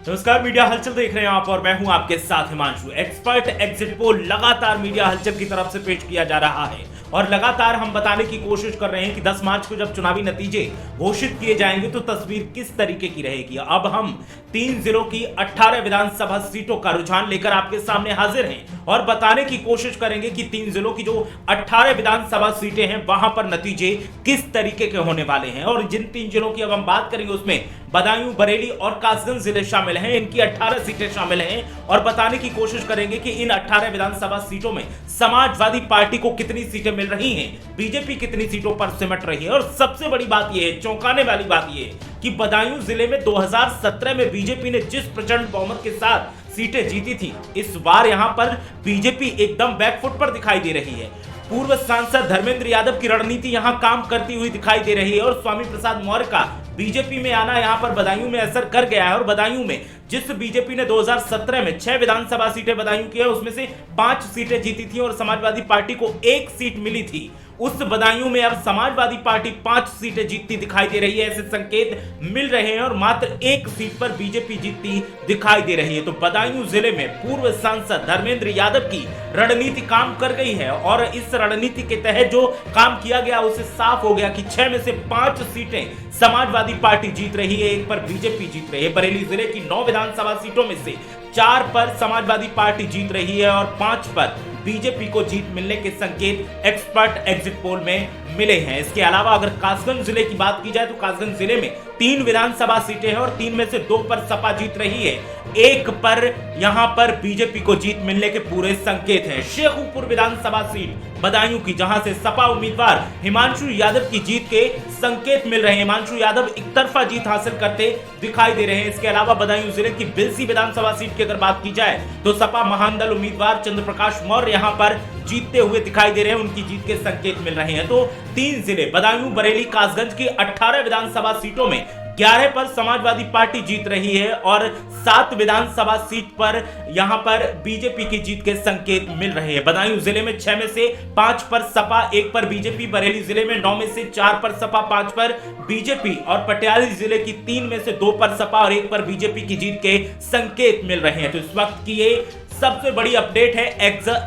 नमस्कार, मीडिया हलचल देख रहे हैं आप और मैं हूं आपके साथ हिमांशु। एक्सपर्ट एग्जिट पोल लगातार मीडिया हलचल की तरफ से पेश किया जा रहा है और लगातार हम बताने की कोशिश कर रहे हैं कि 10 मार्च को जब चुनावी नतीजे घोषित किए जाएंगे तो तस्वीर किस तरीके की रहेगी। अब हम 3 जिलों की 18 विधानसभा सीटों का रुझान लेकर आपके सामने हाजिर हैं और बताने की कोशिश करेंगे कि 3 जिलों की जो 18 विधानसभा सीटें हैं वहां पर नतीजे किस तरीके के होने वाले हैं। और जिन 3 जिलों की अब हम बात करेंगे उसमें बदायूं, बरेली और कासगंज जिले शामिल हैं। इनकी 18 सीटें शामिल हैं और बताने की कोशिश करेंगे कि इन 18 विधानसभा सीटों में समाजवादी पार्टी को कितनी सीटें मिल रही हैं, बीजेपी कितनी सीटों पर सिमट रही है। और सबसे बड़ी बात यह है, चौंकाने वाली बात यह है कि बदायूं जिले में 2017 में बीजेपी ने जिस प्रचंड बहुमत के साथ सीटें जीती थी, इस बार यहां पर बीजेपी एकदम बैकफुट पर दिखाई दे रही है। पूर्व सांसद धर्मेंद्र यादव की रणनीति यहां काम करती हुई दिखाई दे रही है और स्वामी प्रसाद मौर्य का बीजेपी में आना यहां पर बदायूं में असर कर गया है। और बदायूं में जिस बीजेपी ने 2017 में 6 विधानसभा सीटें बदायूं की है, उसमें से 5 सीटें जीती थी और समाजवादी पार्टी को 1 सीट मिली थी। उस बदायूं में अब समाजवादी पार्टी 5 सीटें जीतती दिखाई दे रही है, ऐसे संकेत मिल रहे हैं और मात्र 1 सीट पर बीजेपी जीतती दिखाई दे रही है। तो बदायूं जिले में पूर्व सांसद धर्मेंद्र यादव की रणनीति काम कर गई है और इस रणनीति के तहत जो काम किया गया उससे साफ हो गया कि 6 में से 5 सीटें समाजवादी पार्टी जीत रही है, 1 पर बीजेपी जीत रही है। बरेली जिले की 9 विधानसभा सीटों में से 4 पर समाजवादी पार्टी जीत रही है और 5 पर बीजेपी को जीत मिलने के संकेत एक्सपर्ट एग्जिट पोल में मिले हैं। इसके अलावा अगर कासगंज जिले की बात की जाए तो कासगंज जिले में 3 विधानसभा सीटें हैं और 3 में से 2 पर सपा जीत रही है, 1 पर यहां पर बीजेपी को जीत मिलने के पूरे संकेत हैं। शेखुपुर विधानसभा सीट बदायूं की, जहां से सपा उम्मीदवार हिमांशु यादव की जीत के संकेत मिल रहे हैं। हिमांशु यादव एक तरफा जीत हासिल करते दिखाई दे रहे हैं। इसके अलावा बदायूं जिले की बिलसी विधानसभा सीट की अगर बात की जाए तो सपा महान दल उम्मीदवार चंद्रप्रकाश मौर्य यहां पर जीतते हुए दिखाई दे रहे हैं, उनकी जीत के संकेत मिल रहे हैं। तो 3 जिले बदायूं, बरेली, कासगंज की 18 विधानसभा सीटों में 11 पर समाजवादी पार्टी जीत रही है और 7 विधानसभा सीट पर यहां पर बीजेपी की जीत के संकेत मिल रहे हैं। बदायूं जिले में 6 में से 5 पर सपा, 1 पर बीजेपी। बरेली जिले में 9 में से 4 पर सपा, 5 पर बीजेपी और पटियाला जिले की 3 में से 2 पर सपा और 1 पर बीजेपी की जीत के संकेत मिल रहे हैं। तो इस वक्त की ये सबसे बड़ी अपडेट है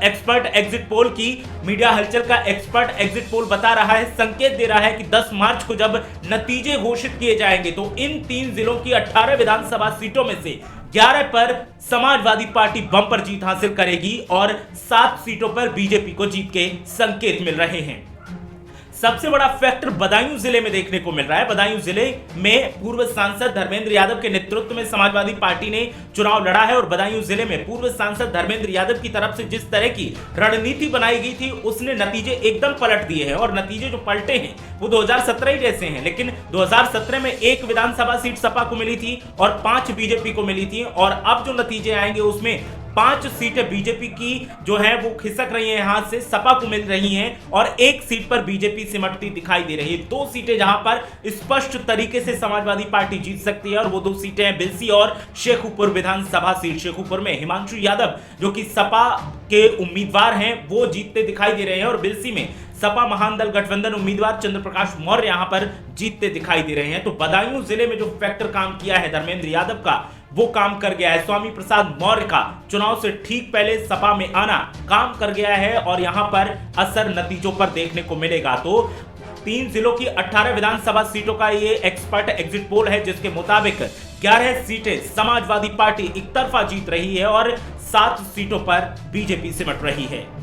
एक्सपर्ट एग्जिट पोल की। मीडिया हलचल का एक्सपर्ट एग्जिट पोल बता रहा है, संकेत दे रहा है कि 10 मार्च को जब नतीजे घोषित किए जाएंगे तो इन 3 जिलों की 18 विधानसभा सीटों में से 11 पर समाजवादी पार्टी बम्पर जीत हासिल करेगी और 7 सीटों पर बीजेपी को जीत के संकेत मिल रहे हैं। सबसे बड़ा फैक्टर बदायूं जिले में देखने को मिल रहा है। बदायूं जिले में पूर्व सांसद धर्मेंद्र यादव के नेतृत्व में समाजवादी पार्टी ने चुनाव लड़ा है और बदायूं जिले में पूर्व सांसद धर्मेंद्र यादव की तरफ से जिस तरह की रणनीति बनाई गई थी उसने नतीजे एकदम पलट दिए हैं और नतीजे जो पलटे हैं वो 2017 ही जैसे हैं। लेकिन 2017 में 1 विधानसभा सीट सपा को मिली थी और 5 बीजेपी को मिली थी और अब जो नतीजे आएंगे उसमें 5 सीटें बीजेपी की जो है वो खिसक रही हैं, हाथ से सपा को मिल रही हैं और 1 सीट पर बीजेपी सिमटती दिखाई दे रही है। 2 सीटें जहां पर स्पष्ट तरीके से समाजवादी पार्टी जीत सकती है और वो 2 सीटें हैं बिलसी और शेखुपुर विधानसभा सीट। शेखुपुर में हिमांशु यादव जो कि सपा के उम्मीदवार हैं वो जीतते दिखाई दे रहे हैं और बिलसी में सपा महान दल गठबंधन उम्मीदवार चंद्रप्रकाश मौर्य यहां पर जीतते दिखाई दे रहे हैं। तो बदायूं जिले में जो फैक्टर काम किया है धर्मेंद्र यादव का वो काम कर गया है। स्वामी प्रसाद मौर्य का चुनाव से ठीक पहले सपा में आना काम कर गया है और यहां पर असर नतीजों पर देखने को मिलेगा। तो 3 जिलों की 18 विधानसभा सीटों का ये एक्सपर्ट एग्जिट पोल है जिसके मुताबिक 11 सीटें समाजवादी पार्टी एक तरफा जीत रही है और 7 सीटों पर बीजेपी सिमट रही है।